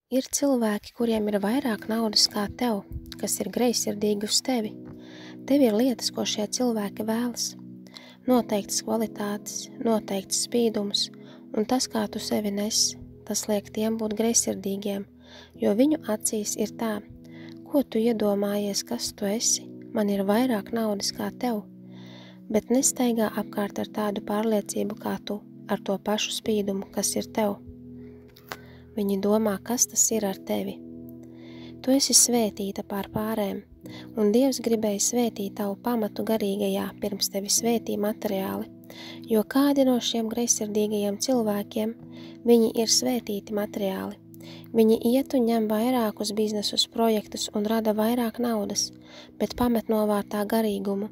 Ir cilvēki, kuriem ir vairāk naudas kā tev, kas ir greizsirdīgi uz tevi. Tev ir lietas, ko šie cilvēki vēlas. Noteiktas kvalitātes, noteikts spīdums, un tas, kā tu sevi nes, tas liek tiem būt greizsirdīgiem, jo viņu acīs ir tā, ko tu iedomājies, kas tu esi, man ir vairāk naudas kā tev, bet nestaigā apkārt ar tādu pārliecību kā tu, ar to pašu spīdumu, kas ir tev. Viņi domā, kas tas ir ar tevi. Tu esi svētīta pār pārēm, un Dievs gribēja svētīt tavu pamatu garīgajā, pirms tevi svētī materiāli, jo kādi no šiem greizsirdīgajiem cilvēkiem, viņi ir svētīti materiāli. Viņi iet un ņem vairākus biznesus, projektus un rada vairāk naudas, bet pamet novārtā garīgumu.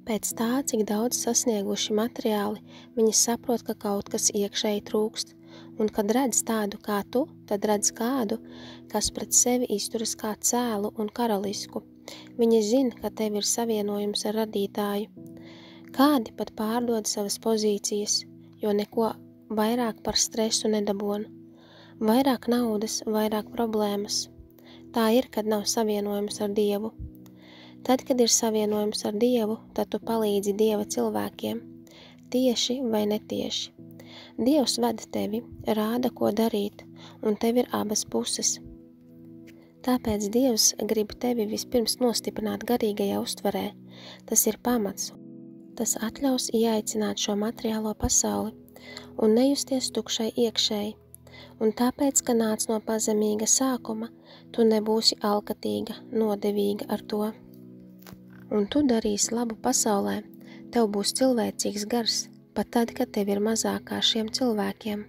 Pēc tā, cik daudz sasnieguši materiāli, viņi saprot, ka kaut kas iekšēji trūkst, un kad redz tādu kā tu, tad redz kādu, kas pret sevi izturas kā cēlu un karalisku. Viņi zina, ka tev ir savienojums ar radītāju. Kādi pat pārdod savas pozīcijas, jo neko vairāk par stresu nedabona. Vairāk naudas, vairāk problēmas. Tā ir, kad nav savienojums ar Dievu. Tad, kad ir savienojums ar Dievu, tad tu palīdzi Dieva cilvēkiem, tieši vai netieši. Dievs vada tevi, rāda, ko darīt, un tev ir abas puses. Tāpēc Dievs grib tevi vispirms nostiprināt garīgajā uztverē. Tas ir pamats. Tas atļaus ieaicināt šo materiālo pasauli un nejusties tukšai iekšēji. Un tāpēc, ka nāc no pazemīga sākuma, tu nebūsi alkatīga, nodevīga ar to. Un tu darīsi labu pasaulē, tev būs cilvēcīgs gars, pat tad, kad tev ir mazāk kā šiem cilvēkiem.